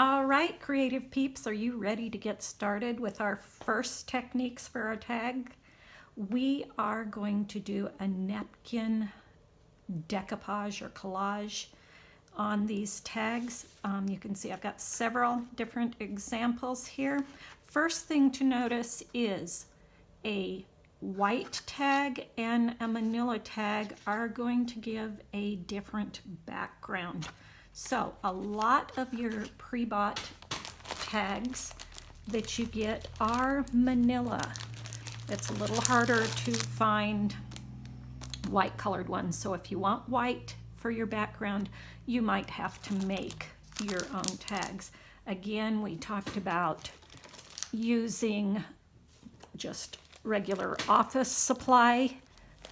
All right, creative peeps, are you ready to get started with our first techniques for our tag? We are going to do a napkin decoupage or collage on these tags. You can see I've got several different examples here. First thing to notice is a white tag and a manila tag are going to give a different background. So a lot of your pre-bought tags that you get are manila. It's a little harder to find white colored ones. So if you want white for your background, you might have to make your own tags. Again, we talked about using just regular office supply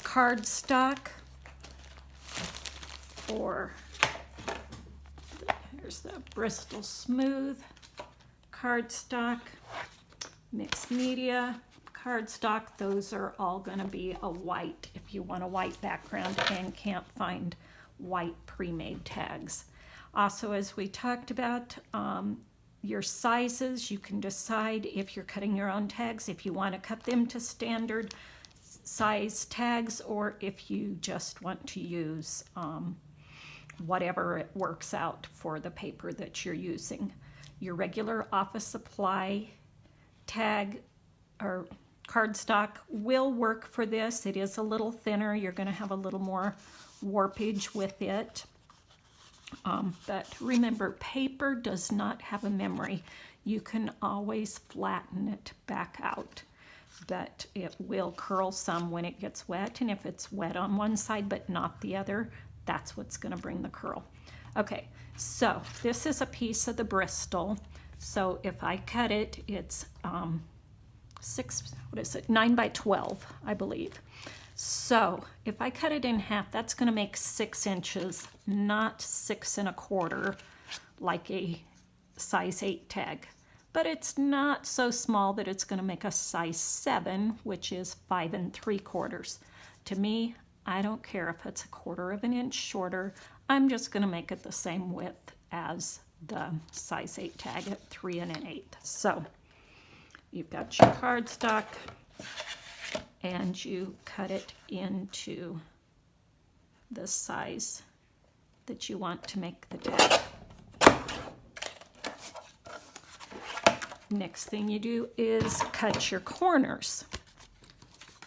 cardstock, or here's the Bristol Smooth cardstock, mixed media cardstock. Those are all going to be a white if you want a white background and can't find white pre-made tags. Also, as we talked about, your sizes, you can decide if you're cutting your own tags, if you want to cut them to standard size tags, or if you just want to use whatever it works out for the paper that you're using. Your regular office supply tag or cardstock will work for this. It is a little thinner. You're going to have a little more warpage with it. But remember, paper does not have a memory. You can always flatten it back out, but it will curl some when it gets wet. And if it's wet on one side but not the other, that's what's going to bring the curl. Okay, so this is a piece of the Bristol. So if I cut it, it's 9 by 12, I believe. So if I cut it in half, that's going to make 6 inches, not 6 1/4 like a size 8 tag. But it's not so small that it's going to make a size 7, which is 5 3/4. To me, I don't care if it's 1/4 of an inch shorter. I'm just going to make it the same width as the size 8 tag at 3 1/8. So you've got your cardstock, and you cut it into the size that you want to make the tag. Next thing you do is cut your corners.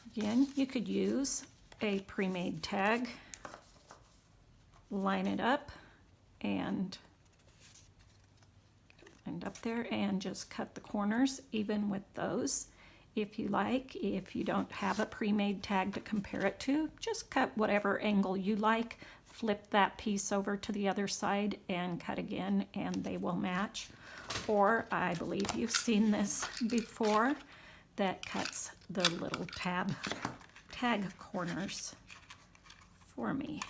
Again, you could use a pre-made tag, line it up, and end up there and just cut the corners even with those. If you like, if you don't have a pre-made tag to compare it to, just cut whatever angle you like, flip that piece over to the other side and cut again, and they will match. Or I believe you've seen this before, that cuts the little tag corners for me.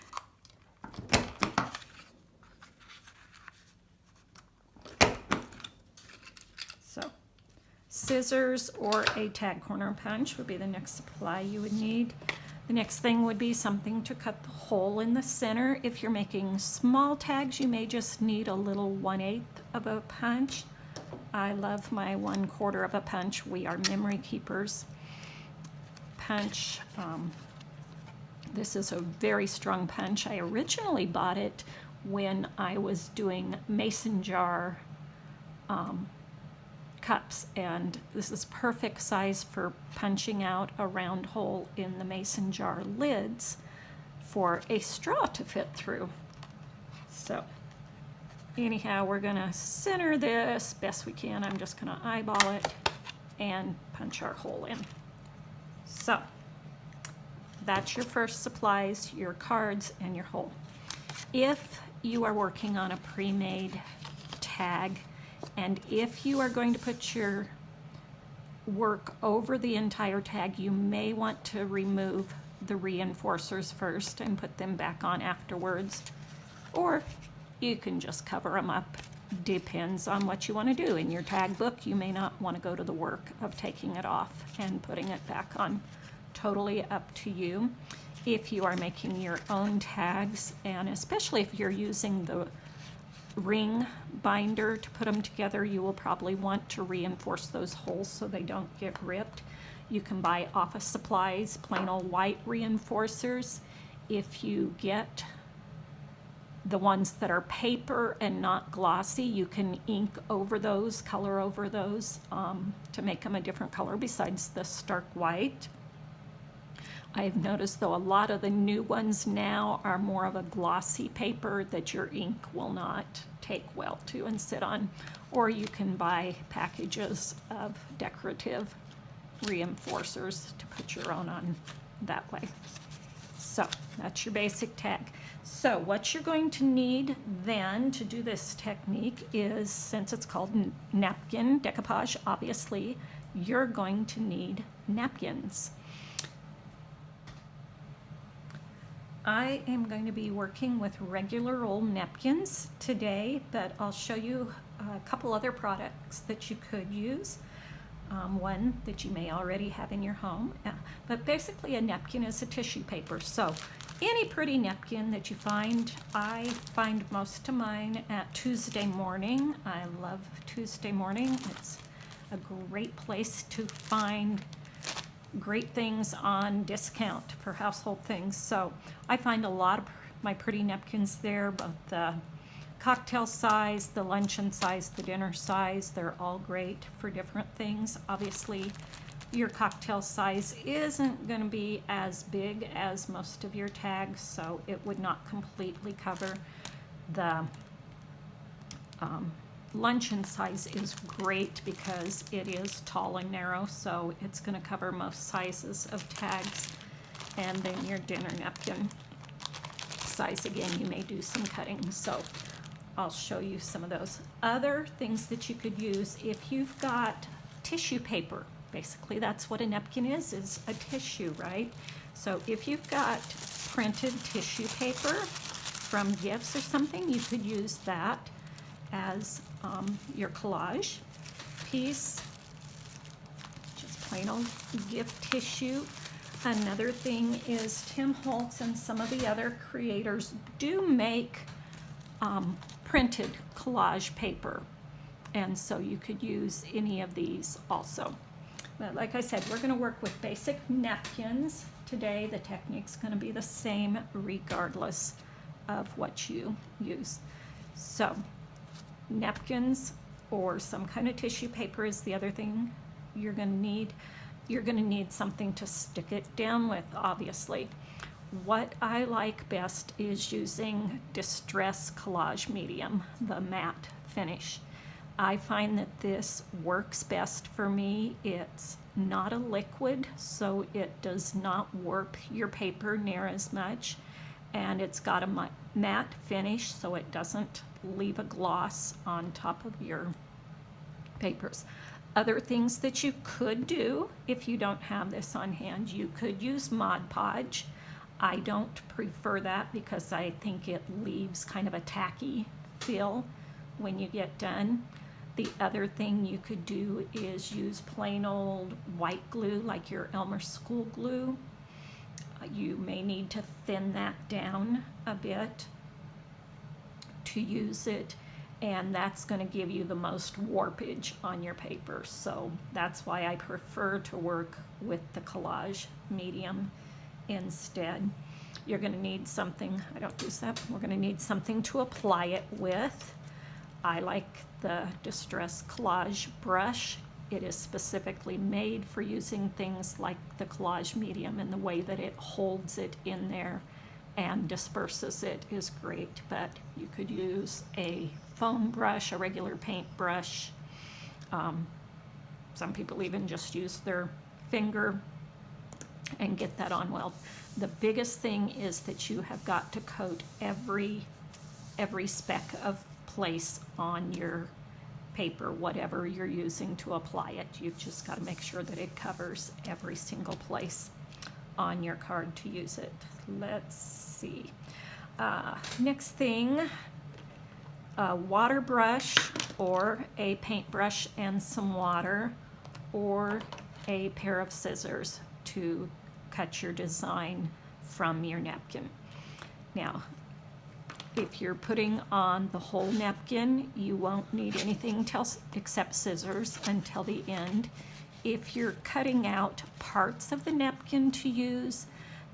So scissors or a tag corner punch would be the next supply you would need. The next thing would be something to cut the hole in the center. If you're making small tags, you may just need a little 1/8 of a punch. I love my 1/4 of a punch. We are memory keepers. Punch. This is a very strong punch. I originally bought it when I was doing mason jar cups, and this is perfect size for punching out a round hole in the mason jar lids for a straw to fit through. So anyhow, we're gonna center this best we can. I'm just gonna eyeball it and punch our hole in. So that's your first supplies, your cards and your hole. If you are working on a pre-made tag, and if you are going to put your work over the entire tag, you may want to remove the reinforcers first and put them back on afterwards. Or you can just cover them up. Depends on what you want to do. In your tag book, you may not want to go to the work of taking it off and putting it back on. Totally up to you. If you are making your own tags, and especially if you're using the ring binder to put them together, you will probably want to reinforce those holes so they don't get ripped. You can buy office supplies, plain old white reinforcers. If you get the ones that are paper and not glossy, you can ink over those, color over those to make them a different color besides the stark white. I've noticed though a lot of the new ones now are more of a glossy paper that your ink will not take well to and sit on. Or you can buy packages of decorative reinforcers to put your own on that way. So that's your basic tag. So what you're going to need then to do this technique is, since it's called napkin decoupage, obviously, you're going to need napkins. I am going to be working with regular old napkins today, but I'll show you a couple other products that you could use. One that you may already have in your home, but basically a napkin is a tissue paper. So any pretty napkin that you find, I find most of mine at Tuesday Morning. I love Tuesday Morning. It's a great place to find great things on discount for household things. So I find a lot of my pretty napkins there, both the cocktail size, the luncheon size, the dinner size. They're all great for different things. Obviously, your cocktail size isn't going to be as big as most of your tags, so it would not completely cover. The luncheon size is great because it is tall and narrow, so it's going to cover most sizes of tags. And then your dinner napkin size, again, you may do some cutting, so I'll show you some of those. Other things that you could use if you've got tissue paper. Basically, that's what a napkin is a tissue, right? So if you've got printed tissue paper from gifts or something, you could use that as your collage piece, just plain old gift tissue. Another thing is Tim Holtz and some of the other creators do make printed collage paper, and so you could use any of these also. But like I said, we're going to work with basic napkins today. The technique's going to be the same regardless of what you use. So napkins or some kind of tissue paper is the other thing you're going to need. You're going to need something to stick it down with, obviously. What I like best is using Distress Collage Medium, the matte finish. I find that this works best for me. It's not a liquid, so it does not warp your paper near as much, and it's got a matte finish, so it doesn't leave a gloss on top of your papers. Other things that you could do if you don't have this on hand, you could use Mod Podge. I don't prefer that because I think it leaves kind of a tacky feel when you get done. The other thing you could do is use plain old white glue like your Elmer School glue. You may need to thin that down a bit to use it, and that's going to give you the most warpage on your paper. So that's why I prefer to work with the collage medium instead. You're going to need something, I don't use that, we're going to need something to apply it with. I like the Distress Collage brush. It is specifically made for using things like the collage medium, and the way that it holds it in there and disperses it is great. But you could use a foam brush, a regular paint brush. Some people even just use their finger and get that on well. The biggest thing is that you have got to coat every speck of place on your paper, whatever you're using to apply it. You've just got to make sure that it covers every single place on your card to use it. Let's see. Next thing, a water brush or a paintbrush and some water, or a pair of scissors to cut your design from your napkin. Now, If you're putting on the whole napkin, you won't need anything else except scissors until the end. If you're cutting out parts of the napkin to use,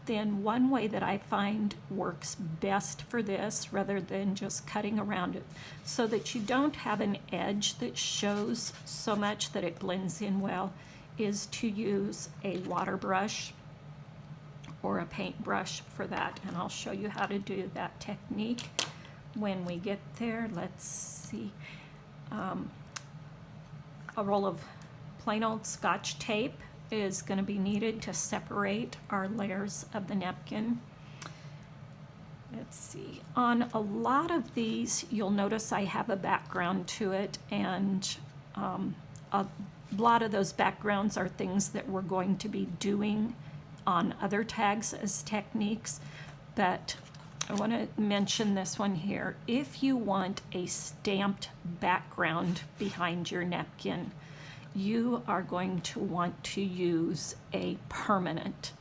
then one way that I find works best for this, rather than just cutting around it, so that you don't have an edge that shows so much that it blends in well, is to use a water brush or a paintbrush for that. And I'll show you how to do that technique when we get there. Let's see. A roll of plain old Scotch tape is going to be needed to separate our layers of the napkin. Let's see. On a lot of these, you'll notice I have a background to it, and a lot of those backgrounds are things that we're going to be doing on other tags as techniques, but I want to mention this one here. If you want a stamped background behind your napkin, you are going to want to use a permanent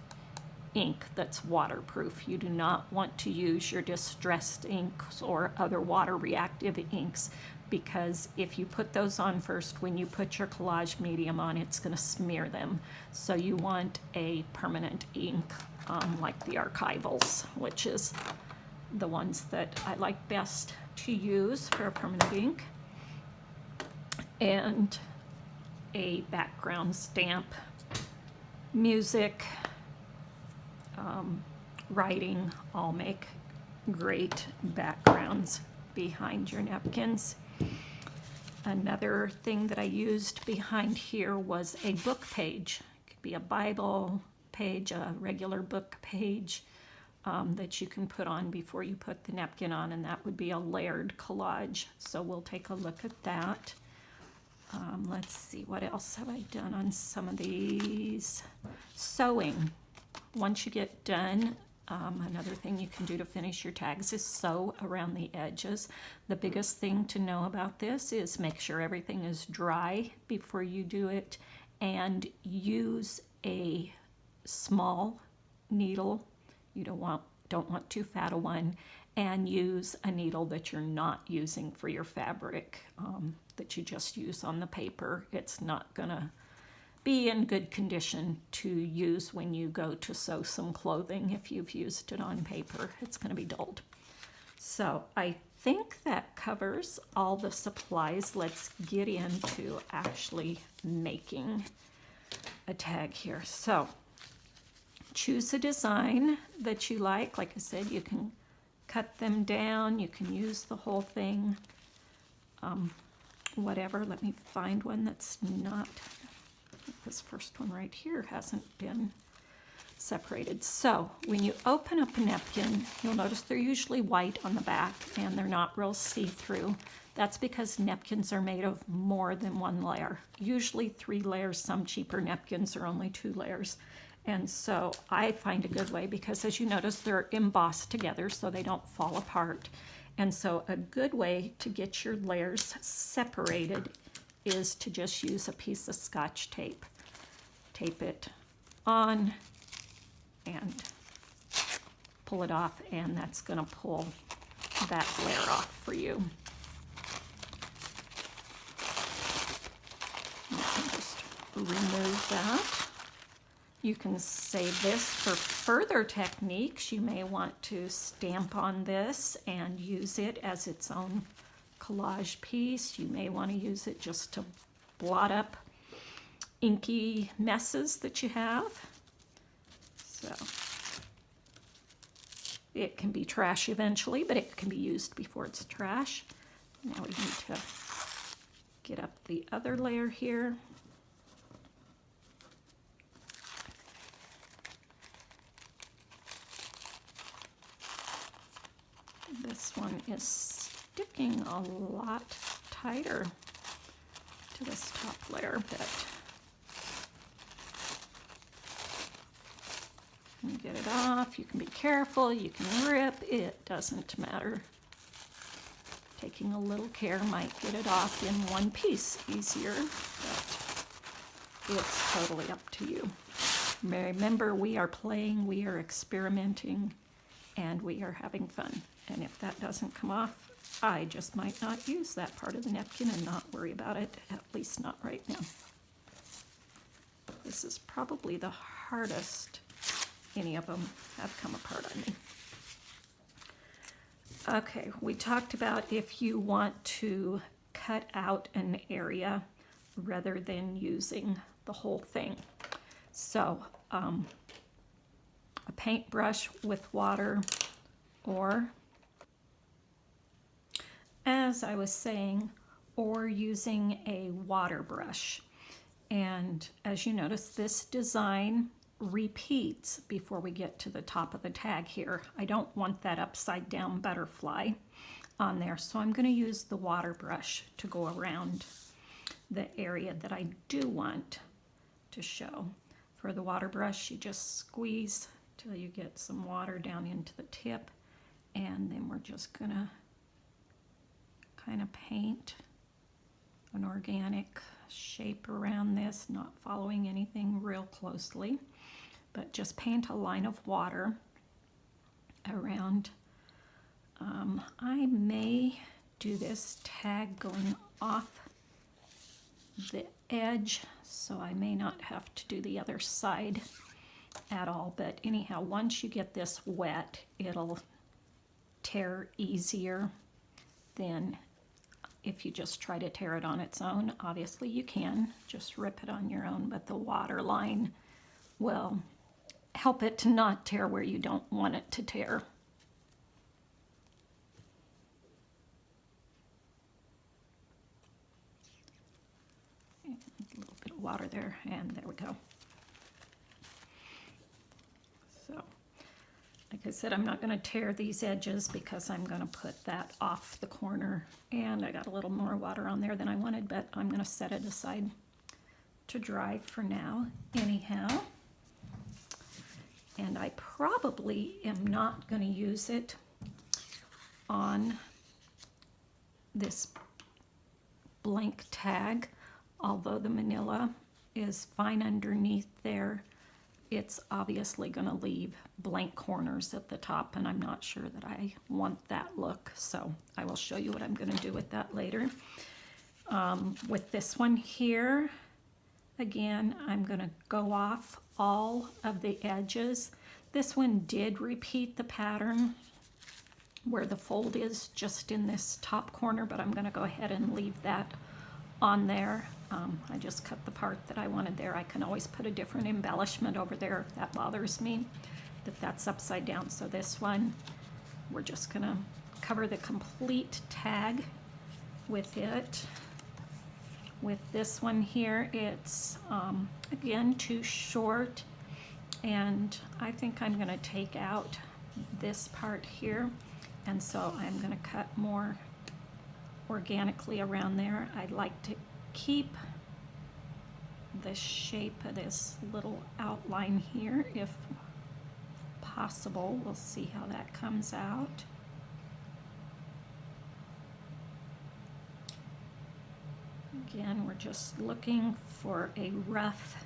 ink that's waterproof. You do not want to use your distressed inks or other water reactive inks, because if you put those on first, when you put your collage medium on, it's going to smear them. So you want a permanent ink, like the archivals, which is the ones that I like best to use for a permanent ink, and a background stamp. Music, writing all make great backgrounds behind your napkins. Another thing that I used behind here was a book page. It could be a Bible page, a regular book page, that you can put on before you put the napkin on, and that would be a layered collage. So we'll take a look at that. Let's see, what else have I done on some of these? Sewing. Once you get done, another thing you can do to finish your tags is sew around the edges. The biggest thing to know about this is make sure everything is dry before you do it, and use a small needle. You don't want too fat a one, and use a needle that you're not using for your fabric, that you just use on the paper. It's not gonna be in good condition to use when you go to sew some clothing. If you've used it on paper, it's going to be dulled. So I think that covers all the supplies. Let's get into actually making a tag here. So choose a design that you like. Like I said, you can cut them down, you can use the whole thing, whatever. Let me find one that's not, this first one right here hasn't been separated. So when you open up a napkin, you'll notice they're usually white on the back and they're not real see-through. That's because napkins are made of more than one layer, usually 3 layers. Some cheaper napkins are only 2 layers. And so I find a good way, because as you notice, they're embossed together so they don't fall apart. And so a good way to get your layers separated is to just use a piece of Scotch tape. Tape it on and pull it off, and that's going to pull that layer off for you. You can just remove that. You can save this for further techniques. You may want to stamp on this and use it as its own collage piece. You may want to use it just to blot up inky messes that you have. So it can be trash eventually, but it can be used before it's trash. Now we need to get up the other layer here. This one is sticking a lot tighter to this top layer, but you get it off. You can be careful, you can rip, it doesn't matter. Taking a little care might get it off in one piece easier, but it's totally up to you. Remember, we are playing, we are experimenting, and we are having fun. And if that doesn't come off, I just might not use that part of the napkin and not worry about it, at least not right now. This is probably the hardest any of them have come apart on me. Okay, we talked about if you want to cut out an area rather than using the whole thing. So a paintbrush with water, or as I was saying, or using a water brush. And as you notice, this design repeats before we get to the top of the tag here. I don't want that upside down butterfly on there, so I'm going to use the water brush to go around the area that I do want to show. For the water brush, you just squeeze till you get some water down into the tip, and then we're just going to kind of paint an organic shape around this, not following anything real closely, but just paint a line of water around. I may do this tag going off the edge, so I may not have to do the other side at all, but anyhow, once you get this wet, it'll tear easier than if you just try to tear it on its own. Obviously you can just rip it on your own, but the water line will help it to not tear where you don't want it to tear. And a little bit of water there, and there we go. So, like I said, I'm not going to tear these edges because I'm going to put that off the corner, and I got a little more water on there than I wanted, but I'm going to set it aside to dry for now anyhow. And I probably am not going to use it on this blank tag, although the manila is fine underneath there. It's obviously going to leave blank corners at the top, and I'm not sure that I want that look, so I will show you what I'm going to do with that later. With this one here, again, I'm going to go off all of the edges. This one did repeat the pattern where the fold is just in this top corner, but I'm going to go ahead and leave that on there. I just cut the part that I wanted there. I can always put a different embellishment over there if that bothers me, that that's upside down. So this one, we're just going to cover the complete tag with it. With this one here, it's again too short, and I think I'm going to take out this part here, and so I'm going to cut more organically around there. I'd like to keep the shape of this little outline here if possible. We'll see how that comes out. Again, we're just looking for a rough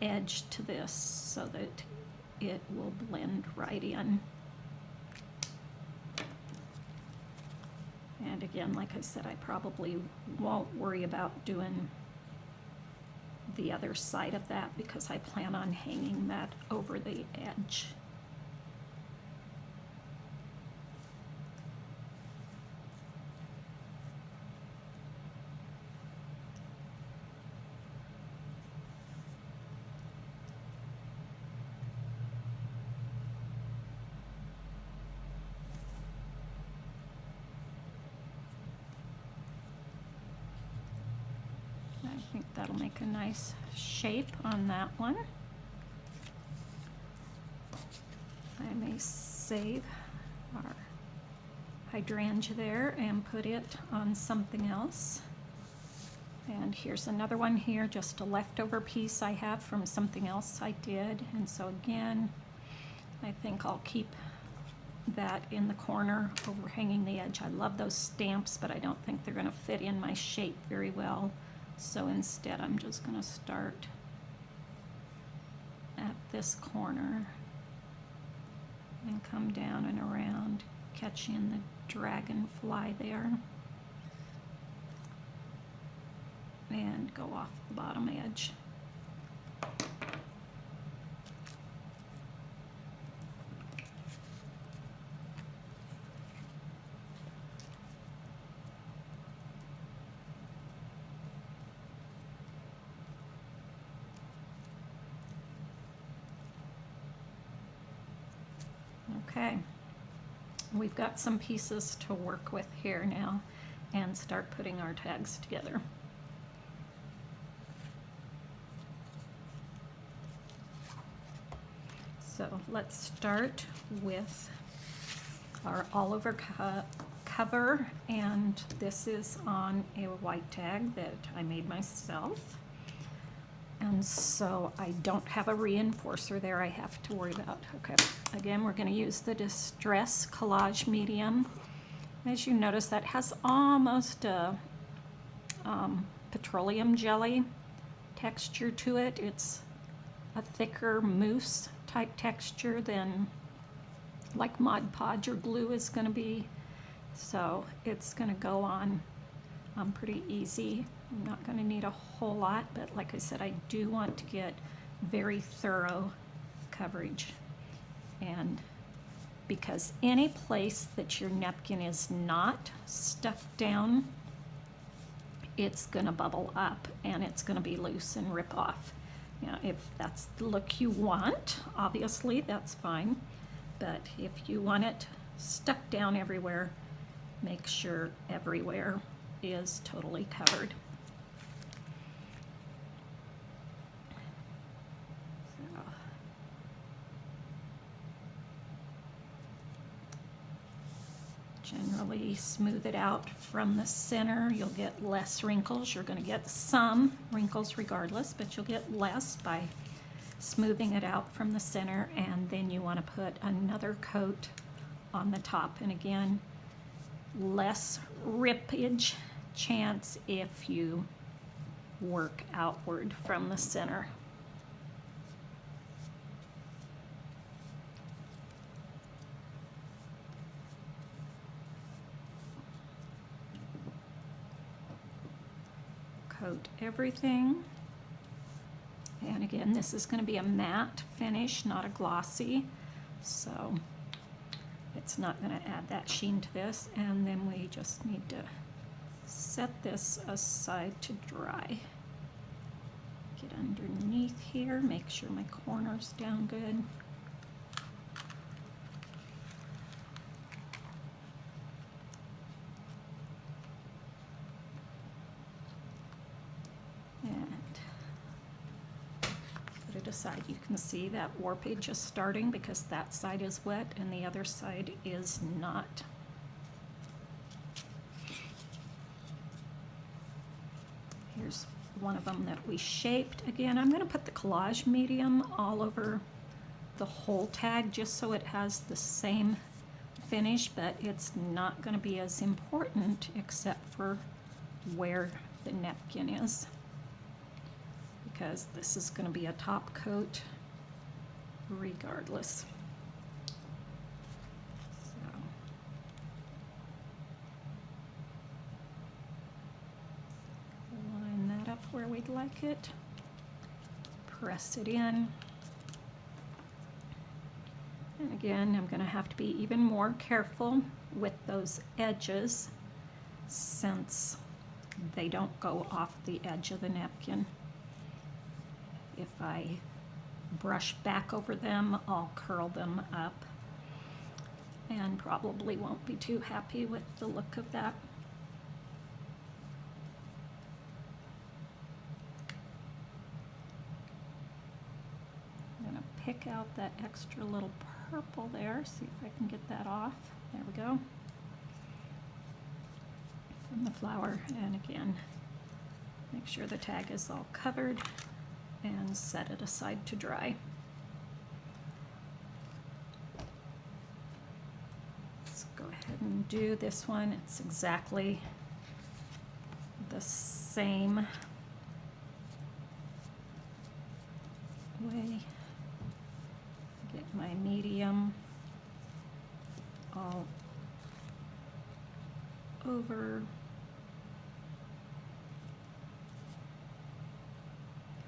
edge to this so that it will blend right in. And again, like I said, I probably won't worry about doing the other side of that because I plan on hanging that over the edge. I think that'll make a nice shape on that one. I may save our hydrangea there and put it on something else. And here's another one here, just a leftover piece I have from something else I did. And so again, I think I'll keep that in the corner overhanging the edge. I love those stamps, but I don't think they're going to fit in my shape very well. So instead, I'm just going to start at this corner and come down and around catching the dragonfly there. And go off the bottom edge. Okay, we've got some pieces to work with here now and start putting our tags together. So let's start with our all over cover, and this is on a white tag that I made myself. And so I don't have a reinforcer there I have to worry about. Okay, again, we're going to use the Distress Collage medium. As you notice, that has almost a petroleum jelly texture to it. It's a thicker mousse type texture than like Mod Podge or glue is going to be. So it's going to go on pretty easy. I'm not going to need a whole lot, but like I said, I do want to get very thorough coverage. And because any place that your napkin is not stuck down, it's going to bubble up and it's going to be loose and rip off. Now, if that's the look you want, obviously that's fine. But if you want it stuck down everywhere, make sure everywhere is totally covered. So, generally smooth it out from the center. You'll get less wrinkles. You're going to get some wrinkles regardless, but you'll get less by smoothing it out from the center. And then you want to put another coat on the top. And again, less rippage chance if you work outward from the center. Coat everything. And again, this is going to be a matte finish, not a glossy. So it's not going to add that sheen to this. And then we just need to set this aside to dry. Get underneath here, make sure my corner's down good. And put it aside. You can see that warpage is starting because that side is wet and the other side is not. Here's one of them that we shaped. Again, I'm going to put the collage medium all over the whole tag just so it has the same finish, but it's not going to be as important except for where the napkin is, because this is going to be a top coat regardless. Where we'd like it, press it in, and again I'm going to have to be even more careful with those edges since they don't go off the edge of the napkin. If I brush back over them, I'll curl them up and probably won't be too happy with the look of that. Pick out that extra little purple there, see if I can get that off. There we go. From the flower, and again, make sure the tag is all covered and set it aside to dry. Let's go ahead and do this one. It's exactly the same way. Get my medium all over.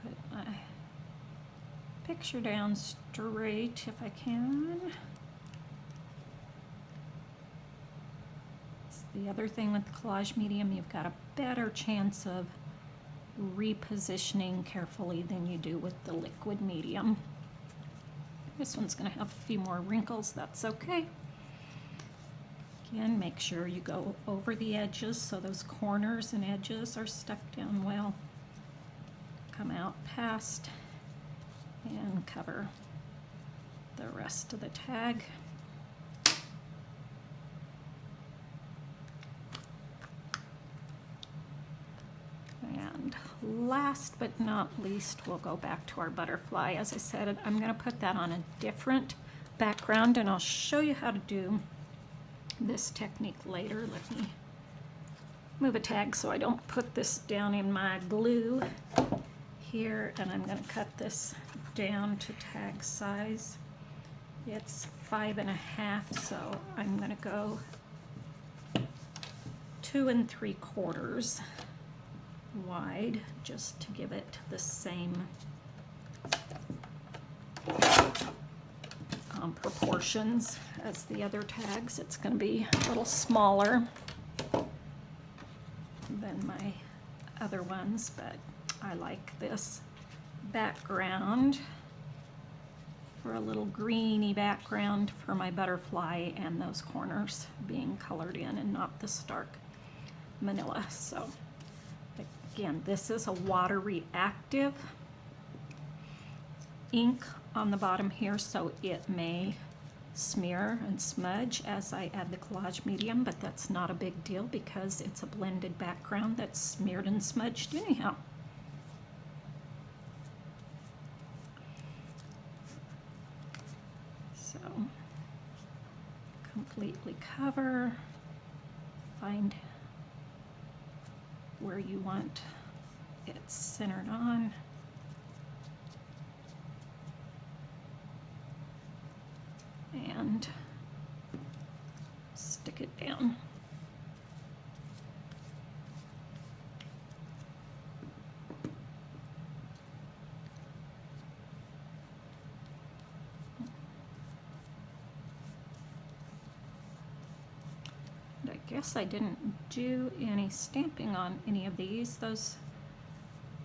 Put my picture down straight if I can. It's the other thing with the collage medium, you've got a better chance of repositioning carefully than you do with the liquid medium. This one's going to have a few more wrinkles, that's okay. Again, make sure you go over the edges so those corners and edges are stuck down well. Come out past and cover the rest of the tag. And last but not least, we'll go back to our butterfly. As I said, I'm going to put that on a different background, and I'll show you how to do this technique later. Let me move a tag so I don't put this down in my glue here, and I'm going to cut this down to tag size. It's 5.5, so I'm going to go 2 3/4 wide just to give it the same proportions as the other tags. It's going to be a little smaller than my other ones, but I like this background for a little greeny background for my butterfly, and those corners being colored in and not the stark manila. So again, this is a water reactive ink on the bottom here, so it may smear and smudge as I add the collage medium, but that's not a big deal because it's a blended background that's smeared and smudged anyhow. So completely cover, find where you want it centered on. And stick it down. And I guess I didn't do any stamping on any of these. Those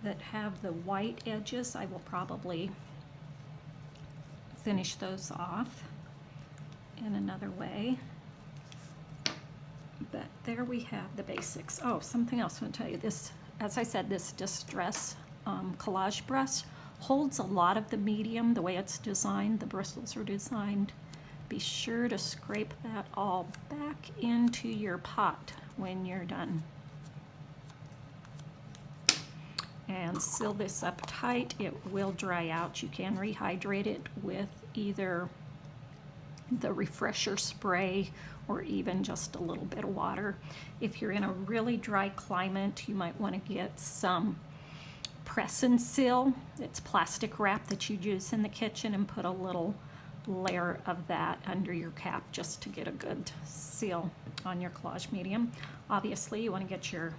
that have the white edges, I will probably finish those off in another way. But there we have the basics. Oh, something else I want to tell you. This, as I said, this Distress collage brush holds a lot of the medium the way it's designed. The bristles are designed. Be sure to scrape that all back into your pot when you're done. And seal this up tight. It will dry out. You can rehydrate it with either the refresher spray or even just a little bit of water. If you're in a really dry climate, you might want to get some press and seal. It's plastic wrap that you use in the kitchen, and put a little layer of that under your cap just to get a good seal on your collage medium. Obviously, you want to get your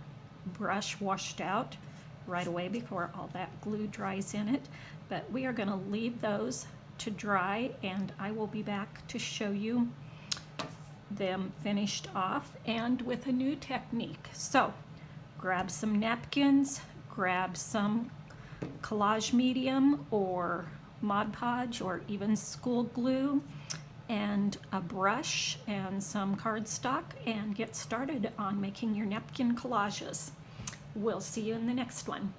brush washed out right away before all that glue dries in it, but we are going to leave those to dry, and I will be back to show you them finished off and with a new technique. So grab some napkins, grab some collage medium or Mod Podge or even school glue, and a brush and some cardstock, and get started on making your napkin collages. We'll see you in the next one.